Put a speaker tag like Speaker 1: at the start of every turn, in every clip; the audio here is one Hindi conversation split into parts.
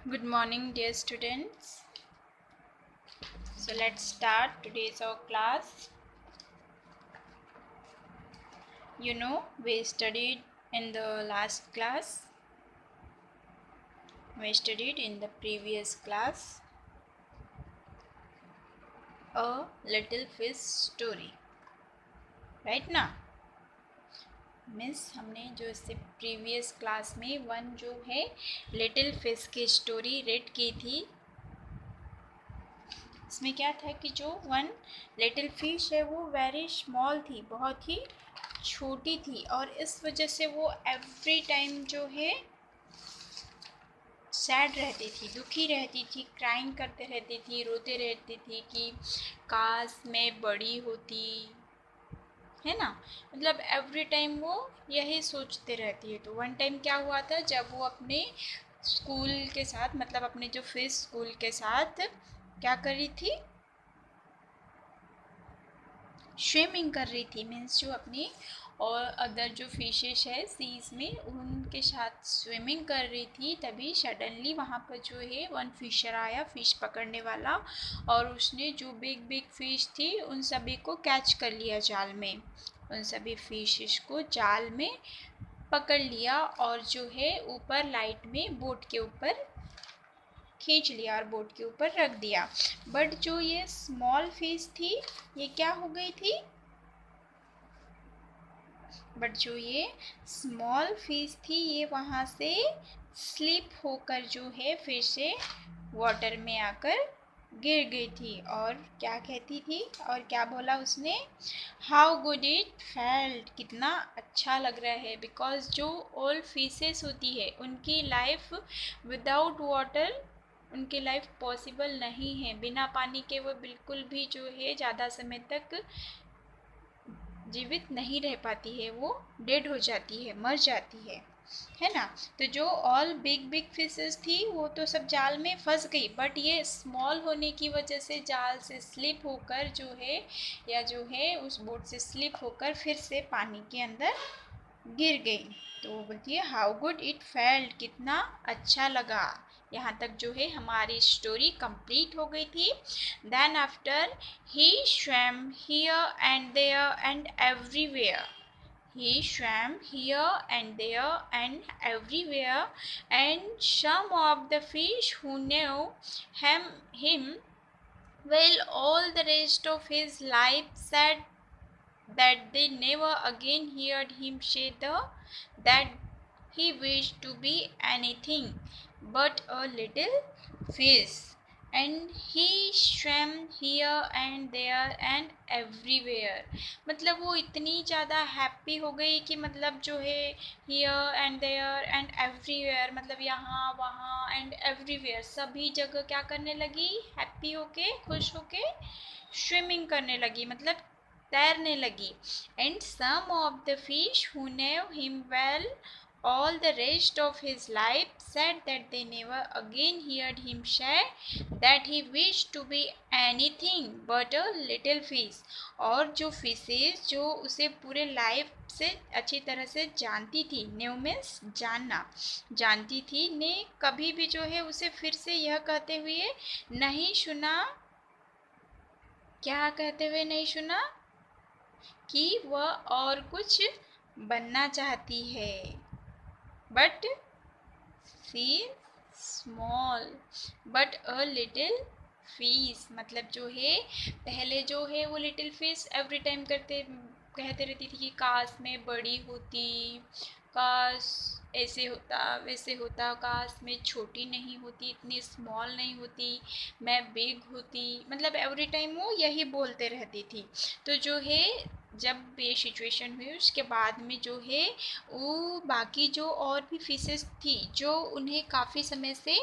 Speaker 1: Good morning, dear students. So let's start today's our class. We studied in the last class. We studied in the previous class a little fish story. Right now? हमने जो इससे प्रीवियस क्लास में वन जो है लिटिल फिश की स्टोरी रीड की थी। इसमें क्या था कि जो वन लिटिल फिश है वो वेरी स्मॉल थी, बहुत ही छोटी थी, और इस वजह से वो एवरी टाइम जो है सैड रहती थी, दुखी रहती थी, क्राइंग करते रहती थी, रोते रहती थी कि काश मैं बड़ी होती, है ना। मतलब एवरी टाइम वो यही सोचते रहती है। तो वन टाइम क्या हुआ था, जब वो अपने स्कूल के साथ, मतलब अपने जो फिश स्कूल के साथ क्या कर रही थी, स्विमिंग कर रही थी, मीन्स जो अपनी और अदर जो फिशेस है सीज में उनके साथ स्विमिंग कर रही थी। तभी सडनली वहाँ पर जो है वन फिशर आया, फिश पकड़ने वाला, और उसने जो बिग बिग फिश थी उन सभी को कैच कर लिया जाल में, उन सभी फिशेस को जाल में पकड़ लिया और जो है ऊपर लाइट में बोट के ऊपर खींच लिया और बोट के ऊपर रख दिया। बट जो ये स्मॉल फिश थी ये क्या हो गई थी, बट जो ये स्मॉल फिश थी ये वहाँ से स्लिप होकर जो है फिर से वाटर में आकर गिर गई थी। और क्या कहती थी और क्या बोला उसने, हाउ गुड इट फेल्ट, कितना अच्छा लग रहा है। बिकॉज जो ऑल फिशेस होती है उनकी लाइफ विदाउट वाटर, उनकी लाइफ पॉसिबल नहीं है, बिना पानी के वो बिल्कुल भी जो है ज़्यादा समय तक जीवित नहीं रह पाती है, वो डेड हो जाती है, मर जाती है ना। तो जो ऑल बिग बिग फिशेस थी वो तो सब जाल में फंस गई, बट ये स्मॉल होने की वजह से जाल से स्लिप होकर जो है, या जो है उस बोट से स्लिप होकर फिर से पानी के अंदर गिर गई। तो वो बोलती है हाउ गुड इट फेल्ट, कितना अच्छा लगा। यहाँ तक जो है हमारी स्टोरी कंप्लीट हो गई थी। Then after he swam here and there and everywhere. He swam here and there and everywhere, and some of the fish who knew him well all the rest of his life said that they never again heard him say that he wished to be anything but a little fish. And he swam here and there and everywhere. मतलब वो इतनी ज़्यादा हैप्पी हो गई कि मतलब जो है here and there and everywhere, मतलब यहाँ वहाँ and everywhere, सभी जगह क्या करने लगी, हैप्पी होके, खुश होके स्विमिंग करने लगी, मतलब तैरने लगी। And some of the fish who knew him well all the rest of his life said that they never again heard him say that he wished to be anything but a little fish. और जो फिशेस जो उसे पूरे लाइफ से अच्छी तरह से जानती थी, न्यू मीन्स जानना, जानती थी, ने कभी भी जो है उसे फिर से यह कहते हुए नहीं सुना, क्या कहते हुए नहीं सुना, कि वह और कुछ बनना चाहती है, but she small but a little fish. मतलब जो है पहले जो है वो लिटिल फिश एवरी टाइम कहते रहती थी कि काश मैं बड़ी होती, काश ऐसे होता वैसे होता, काश मैं छोटी नहीं होती, इतनी स्मॉल नहीं होती, मैं बिग होती, मतलब एवरी टाइम वो यही बोलते रहती थी। तो जो है जब ये सिचुएशन हुई उसके बाद में जो है वो बाकी जो और भी फिशेस थी जो उन्हें काफ़ी समय से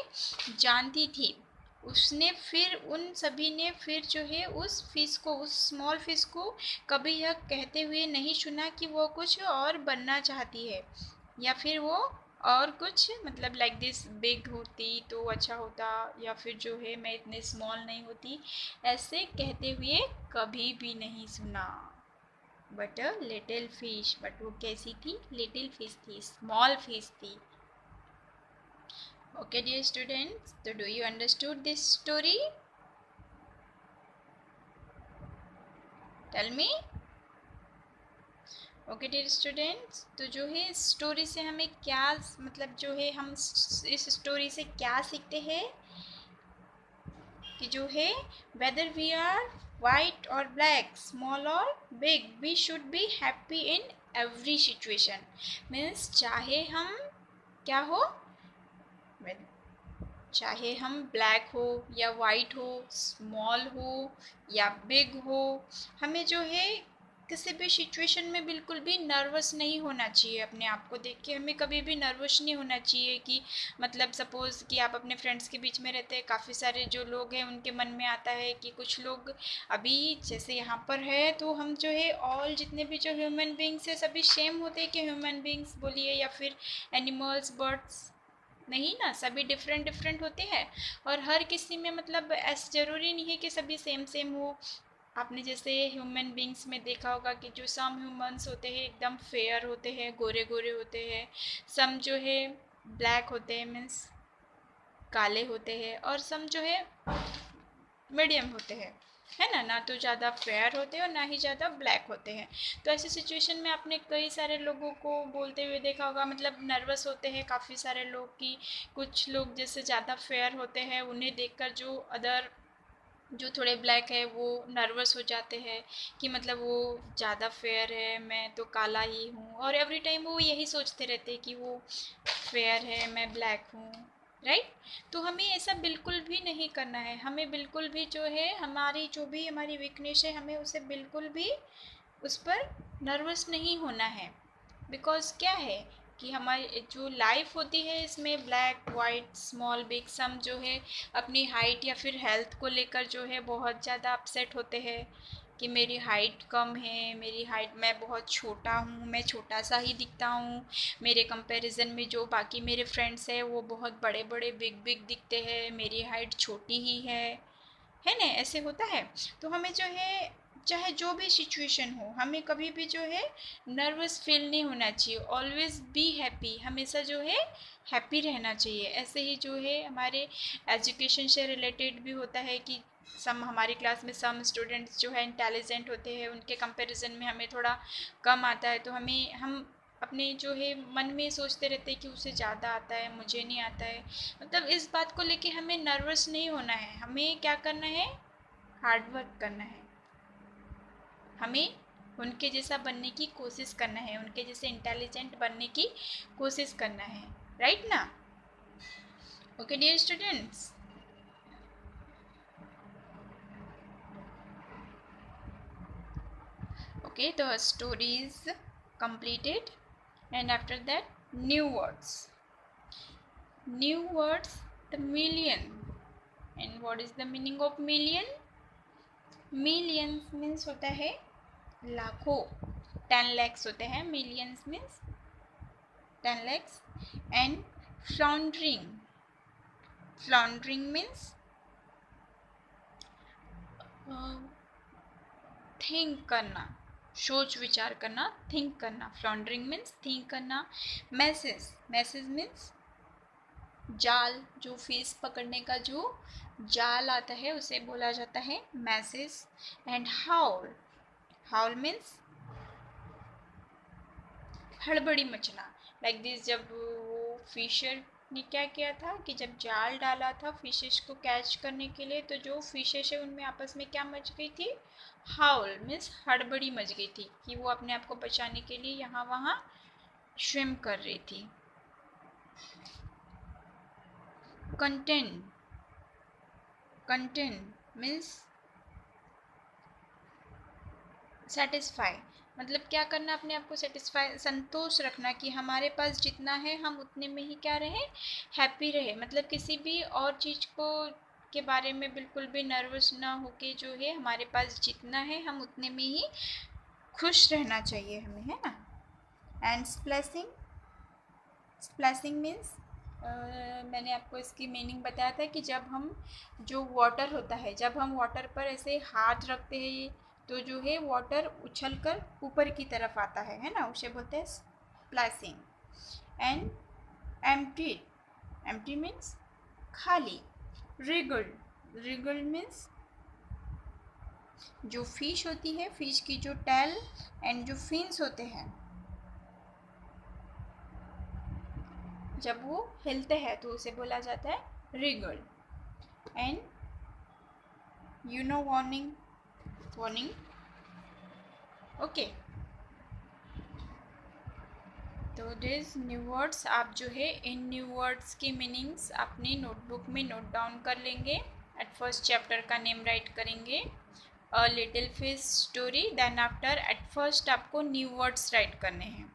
Speaker 1: जानती थी, उसने फिर उन सभी ने फिर जो है उस फिश को, उस स्मॉल फिश को कभी यह कहते हुए नहीं सुना कि वो कुछ और बनना चाहती है, या फिर वो और कुछ मतलब लाइक दिस बिग होती तो अच्छा होता, या फिर जो है मैं इतने स्मॉल नहीं होती, ऐसे कहते हुए कभी भी नहीं सुना। But a little fish, but वो कैसी थी, लिटिल फिश थी, स्मॉल फिश थी। Okay, dear students, so do you understood this story? Tell me. Okay dear students, तो जो है इस स्टोरी से हमें क्या मतलब जो है हम इस स्टोरी से क्या सीखते हैं कि जो है वेदर वी आर वाइट और ब्लैक, स्मॉल और big, we should be happy in every situation. Means चाहे हम क्या हो, चाहे हम ब्लैक हो या वाइट हो, स्मॉल हो या बिग हो, हमें जो है किसी भी सिचुएशन में बिल्कुल भी नर्वस नहीं होना चाहिए। अपने आप को देख के हमें कभी भी नर्वस नहीं होना चाहिए कि मतलब सपोज़ कि आप अपने फ्रेंड्स के बीच में रहते हैं, काफ़ी सारे जो लोग हैं उनके मन में आता है कि कुछ लोग अभी जैसे यहाँ पर है, तो हम जो है ऑल जितने भी जो ह्यूमन बींग्स है सभी सेम होते हैं कि ह्यूमन बींग्स बोलिए या फिर एनिमल्स, बर्ड्स, नहीं ना, सभी डिफरेंट डिफरेंट होते हैं। और हर किसी में मतलब ऐसा ज़रूरी नहीं है कि सभी सेम सेम हो। आपने जैसे ह्यूमन बींग्स में देखा होगा कि जो सम ह्यूमंस होते हैं एकदम फेयर होते हैं, गोरे गोरे होते हैं, सम जो है ब्लैक होते हैं, मीन्स काले होते हैं, और सम जो है मीडियम होते हैं, है ना, ना तो ज़्यादा फेयर होते हैं और ना ही ज़्यादा ब्लैक होते हैं। तो ऐसी सिचुएशन में आपने कई सारे लोगों को बोलते हुए देखा होगा, मतलब नर्वस होते हैं काफ़ी सारे लोग की, कुछ लोग जैसे ज़्यादा फेयर होते हैं उन्हें देखकर जो अदर जो थोड़े ब्लैक है वो नर्वस हो जाते हैं कि मतलब वो ज़्यादा फेयर है, मैं तो काला ही हूँ, और एवरी टाइम वो यही सोचते रहते हैं कि वो फेयर है, मैं ब्लैक हूँ, राइट। तो हमें ऐसा बिल्कुल भी नहीं करना है। हमें बिल्कुल भी जो है हमारी जो भी हमारी वीकनेस है हमें उसे बिल्कुल भी उस पर नर्वस नहीं होना है। बिकॉज क्या है कि हमारी जो लाइफ होती है इसमें ब्लैक वाइट स्मॉल बिग सम जो है अपनी हाइट या फिर हेल्थ को लेकर जो है बहुत ज़्यादा अपसेट होते हैं कि मेरी हाइट कम है, मेरी हाइट, मैं बहुत छोटा हूँ, मैं छोटा सा ही दिखता हूँ, मेरे कंपैरिजन में जो बाकी मेरे फ्रेंड्स हैं वो बहुत बड़े बड़े बिग बिग दिखते हैं, मेरी हाइट छोटी ही है ना, ऐसे होता है। तो हमें जो है चाहे जो भी सिचुएशन हो हमें कभी भी जो है नर्वस फील नहीं होना चाहिए। ऑलवेज बी हैप्पी, हमेशा जो है हैप्पी रहना चाहिए। ऐसे ही जो है हमारे एजुकेशन से रिलेटेड भी होता है कि सम हमारी क्लास में सम स्टूडेंट्स जो है इंटेलिजेंट होते हैं, उनके कंपैरिजन में हमें थोड़ा कम आता है, तो हम अपने जो है मन में सोचते रहते हैं कि उसे ज़्यादा आता है, मुझे नहीं आता है। मतलब इस बात को लेके हमें नर्वस नहीं होना है। हमें क्या करना है, हार्ड वर्क करना है। हमें उनके जैसा बनने की कोशिश करना है, उनके जैसे इंटेलिजेंट बनने की कोशिश करना है, राइट ना। Okay dear students, okay, the story is completed, and after that new words, the million. And what is the meaning of million? millions means होता है लाखों, 10 lakhs होते हैं, millions means 10 lakhs. And floundering means think करना, सोच विचार करना, थिंक करना, फ्लॉन्डरिंग मीन्स थिंक करना। मैसेज मीन्स जाल, जो फिश पकड़ने का जो जाल आता है उसे बोला जाता है मैसेज। एंड हाउल मीन्स हड़बड़ी मचना। लाइक दिस, जब वो फिशर ने क्या किया था कि जब जाल डाला था फिशेस को कैच करने के लिए, तो जो फिशेस है उनमें आपस में क्या मच गई थी, हाउल मीन्स हड़बड़ी मच गई थी कि वो अपने आप को बचाने के लिए यहाँ वहाँ स्विम कर रही थी। कंटेंट मीन्स सेटिस्फाई, मतलब क्या करना, अपने आप को सेटिस्फाई, संतोष रखना कि हमारे पास जितना है हम उतने में ही क्या रहे, हैप्पी रहे। मतलब किसी भी और चीज़ को के बारे में बिल्कुल भी नर्वस ना होके जो है हमारे पास जितना है हम उतने में ही खुश रहना चाहिए हमें, है ना। एंड स्प्लैशिंग मीन्स मैंने आपको इसकी मीनिंग बताया था कि जब हम जो वाटर होता है, जब हम वाटर पर ऐसे हाथ रखते हैं तो जो है वाटर उछल कर ऊपर की तरफ आता है ना, उसे बोलते हैं splashing. And empty empty means खाली। रिगल्ड, रिगल्ड मीन्स जो फिश होती है, फिश की जो टेल एंड जो फिन्स होते हैं, जब वो हिलते हैं तो उसे बोला जाता है wriggled. And you know warning, warning, okay. तो दिस न्यू वर्ड्स आप जो है इन न्यू वर्ड्स की मीनिंग्स अपनी नोटबुक में नोट डाउन कर लेंगे। एट फर्स्ट चैप्टर का नेम राइट करेंगे a little fish story, then after at first आपको न्यू वर्ड्स राइट करने हैं।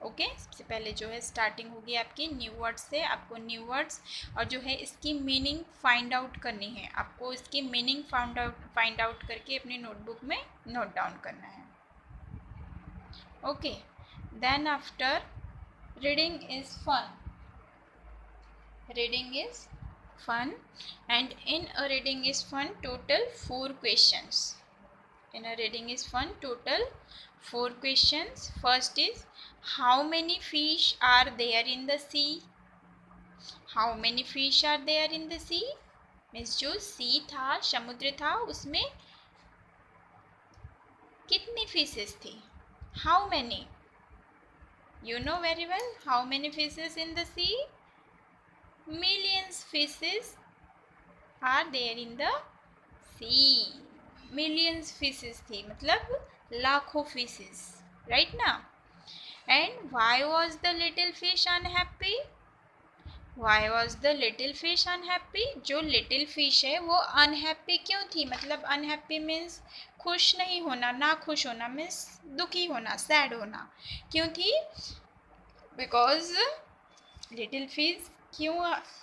Speaker 1: ओके सबसे पहले जो है स्टार्टिंग होगी आपकी न्यू वर्ड्स से। आपको न्यू वर्ड्स और जो है इसकी मीनिंग फाइंड आउट करनी है। आपको इसकी मीनिंग फाइंड आउट करके अपनी नोटबुक में नोट डाउन करना है। Okay then after reading is fun, reading is fun, and in a reading is fun total 4 questions. In a reading is fun total 4 questions. First is how many fish are there in the sea? How many fish are there in the sea? Means जो सी था, समुद्र था, उसमें कितनी फिशेस थी? How many? You know very well how many fishes in the sea? Millions fishes are there in the sea. Millions fishes थी, मतलब लाखों फिशेस, राइट ना। And why was the little fish unhappy? Why was the little fish unhappy? जो लिटिल फिश है वो अनहैप्पी क्यों थी? मतलब अनहैप्पी मीन्स खुश नहीं होना, ना खुश होना मीन्स दुखी होना, सैड होना। क्यों थी? बिकॉज लिटिल फिश क्यों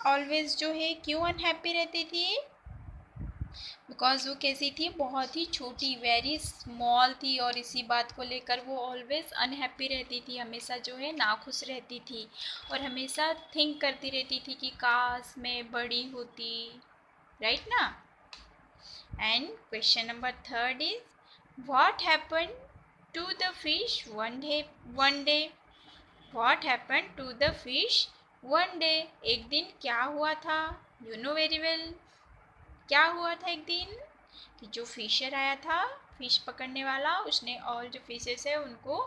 Speaker 1: ऑलवेज जो है क्यों अनहैप्पी रहती थी? बिकॉज वो कैसी थी? बहुत ही छोटी, वेरी स्मॉल थी, और इसी बात को लेकर वो ऑलवेज अनहैप्पी रहती थी, हमेशा जो है नाखुश रहती थी, और हमेशा थिंक करती रहती थी कि काश मैं बड़ी होती, राइट ना। And question number third is what happened to the fish one day? What happened to the fish one day? एक दिन क्या हुआ था? यू नो वेरी वेल क्या हुआ था एक दिन कि जो फिशर आया था, फिश पकड़ने वाला, उसने और जो फिशेस है उनको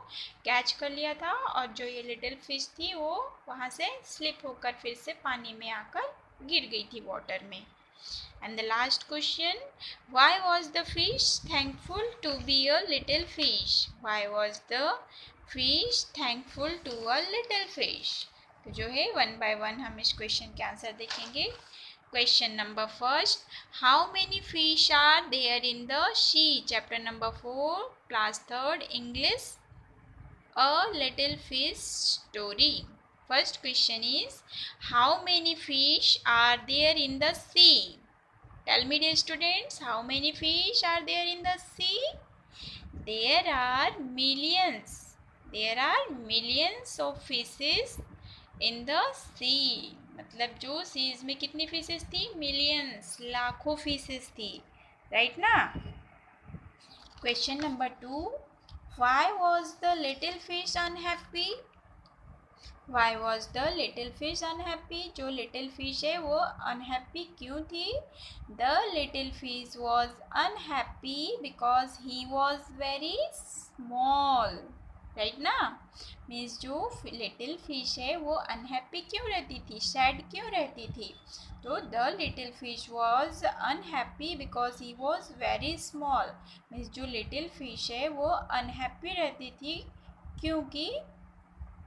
Speaker 1: कैच कर लिया था, और जो ये लिटिल फिश थी वो वहाँ से स्लिप होकर फिर से पानी में आकर गिर गई थी वाटर में। And the last question, why was the fish thankful to be a little fish? Why was the fish thankful to a little fish? तो जो है वन बाय वन हम इस क्वेश्चन के आंसर देखेंगे। Question number first, how many fish are there in the sea? Chapter number 4, class 3rd, English, A Little Fish Story. First question is, how many fish are there in the sea? Tell me dear students, how many fish are there in the sea? There are millions. There are millions of fishes in the sea. मतलब जो सीज में कितनी फिशेस थी? मिलियंस, लाखों फिशेस थी, राइट ना। Question number 2, why was the little fish unhappy? Why was the little fish unhappy? जो लिटिल फिश है वो अनहैप्पी क्यों थी? The little fish was unhappy because he was very small, right ना। मीन्स जो लिटिल फिश है वो अनहैप्पी क्यों रहती थी, सैड क्यों रहती थी? तो the little fish was unhappy because he was very small. Means जो लिटिल फिश है वो अनहैप्पी रहती थी क्योंकि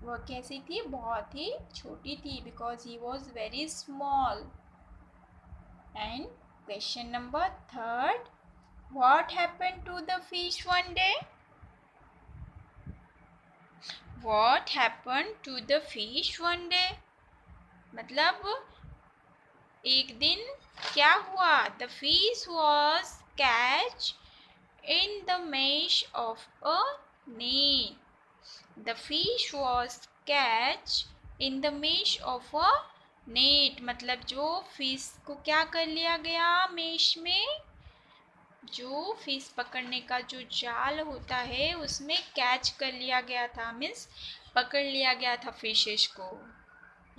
Speaker 1: वह कैसी थी? बहुत ही छोटी थी, because he was very small. And question number third, what happened to the fish one day? What happened to the fish one day? मतलब एक दिन क्या हुआ? The fish was catch in the mesh of a net. The fish was catch in the mesh of a net. मतलब जो फिश को क्या कर लिया गया? मेश में जो फिश पकड़ने का जो जाल होता है उसमें कैच कर लिया गया था, मीन्स पकड़ लिया गया था फिशेस को,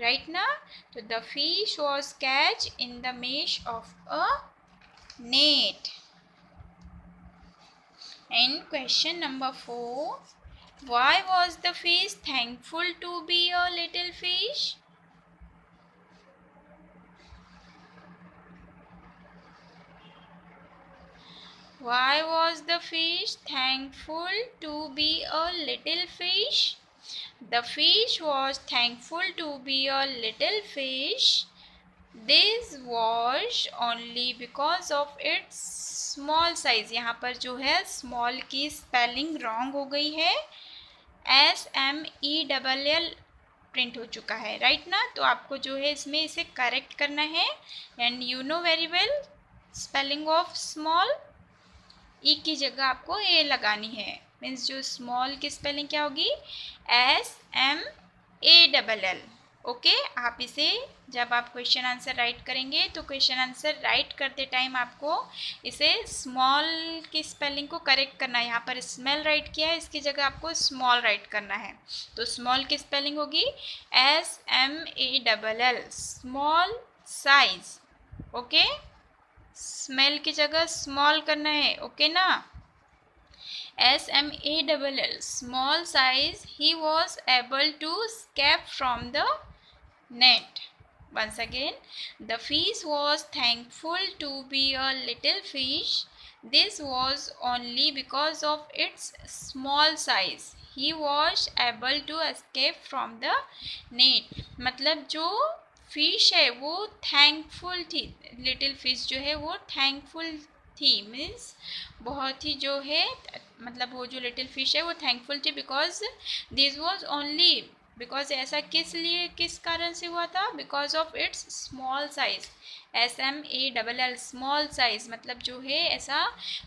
Speaker 1: राइट ना। तो the fish was catch in the mesh of a net. And question number 4, why was the fish thankful to be a little fish? Why was the fish thankful to be a little fish? The fish was thankful to be a little fish. This was only because of its small size. यहाँ पर जो है small की spelling wrong हो गई है, SMELL प्रिंट हो चुका है, राइट ना। तो आपको जो है इसमें इसे करेक्ट करना है। And you know very well spelling of small, E की जगह आपको ए लगानी है। मीन्स जो स्मॉल की स्पेलिंग क्या होगी, SMALL। ओके, आप इसे जब आप क्वेश्चन आंसर राइट करेंगे तो क्वेश्चन आंसर राइट करते टाइम आपको इसे स्मॉल की स्पेलिंग को करेक्ट करना है। यहाँ पर स्मेल राइट किया है, इसकी जगह आपको स्मॉल राइट करना है। तो स्मॉल की स्पेलिंग होगी SMALL, small size. Okay, smell की जगह स्मॉल करना है, ओके ना। SMALL, small size. He was able to escape from the net. Once again, the fish was thankful to be a little fish. This was only because of its small size. He was able to escape from the net. मतलब जो फिश है वो थैंकफुल थी, लिटिल फिश जो है वो थैंकफुल थी। मीन्स बहुत ही जो है, मतलब वो जो लिटिल फिश है वो थैंकफुल थी। Because this was only, because ऐसा किस लिए, किस कारण से हुआ था, because of its small size. SMALL, small size, मतलब जो है ऐसा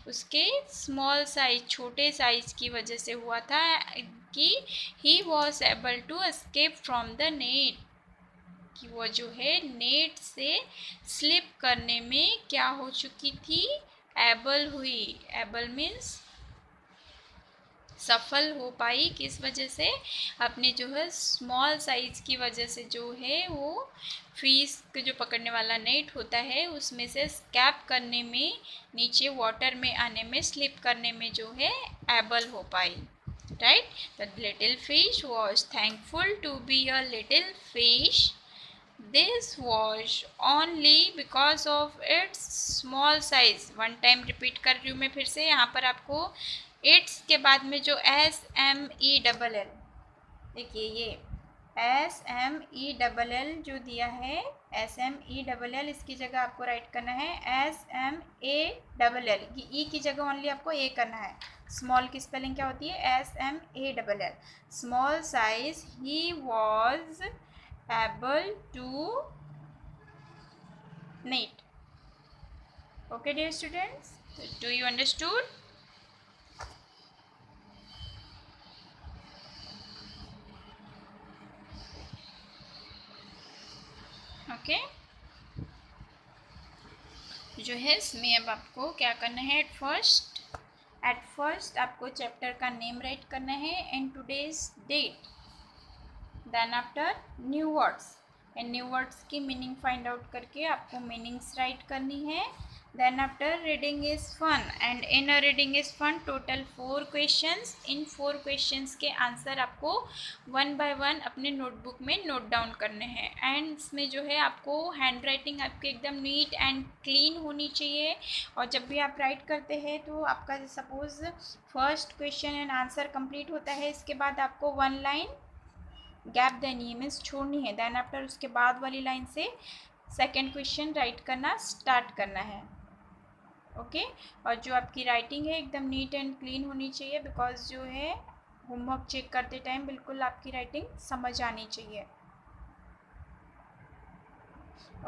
Speaker 1: उसके स्मॉल साइज, छोटे साइज की वजह से हुआ था कि he was able to escape from the net, कि वो जो है नेट से स्लिप करने में क्या हो चुकी थी, एबल हुई। एबल मीन्स सफल हो पाई, किस वजह से, अपने जो है स्मॉल साइज की वजह से जो है वो फिश के जो पकड़ने वाला नेट होता है उसमें से स्कैप करने में, नीचे वाटर में आने में, स्लिप करने में जो है एबल हो पाई, right. The little fish was thankful to be a little fish. This was only because of its small size. One time repeat कर रही हूँ मैं फिर से। यहाँ पर आपको इट्स के बाद में जो SMELL, देखिए ये SMELL जो दिया है, SMELL, इसकी जगह आपको राइट करना है SMALL। ई की जगह ओनली आपको ए करना है। स्मॉल की स्पेलिंग क्या होती है, SMALL, small size. He was able to knit. Okay, dear students, do you understood? Okay, जो है इसमें अब आपको क्या करना है, एट फर्स्ट आपको चैप्टर का नेम राइट करना है and today's date. Then after new words, and new words की मीनिंग फाइंड आउट करके आपको मीनिंग्स राइट करनी है। Then after reading is fun, and in a reading is fun total 4 questions. In 4 questions के आंसर आपको 1 बाय 1 अपने नोटबुक में नोट डाउन करने हैं। एंड इसमें जो है आपको हैंड राइटिंग आपकी एकदम नीट एंड क्लीन होनी चाहिए। और जब भी आप राइट करते हैं तो आपका suppose first question and answer complete होता है, इसके बाद आपको 1 लाइन गैप देनी है, मीन्स छोड़नी है। देन आफ्टर उसके बाद वाली लाइन से सेकेंड क्वेश्चन राइट करना स्टार्ट करना है, ओके। और जो आपकी राइटिंग है एकदम नीट एंड क्लीन होनी चाहिए, बिकॉज जो है होमवर्क चेक करते टाइम बिल्कुल आपकी राइटिंग समझ आनी चाहिए,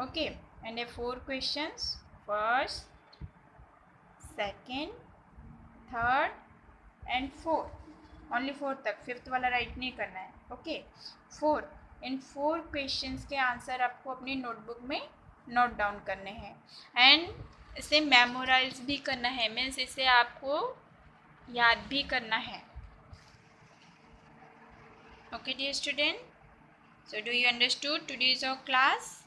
Speaker 1: okay. And 4 questions, first, second, third and fourth, only 4 तक, 5th वाला राइट नहीं करना है, ओके। 4, इन 4 क्वेश्चंस के आंसर आपको अपनी नोटबुक में नोट डाउन करने हैं एंड इसे मेमोराइज भी करना है, मीन्स इसे आपको याद भी करना है, okay dear student. So do you understood today's our class?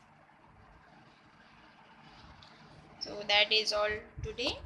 Speaker 1: So that is all today.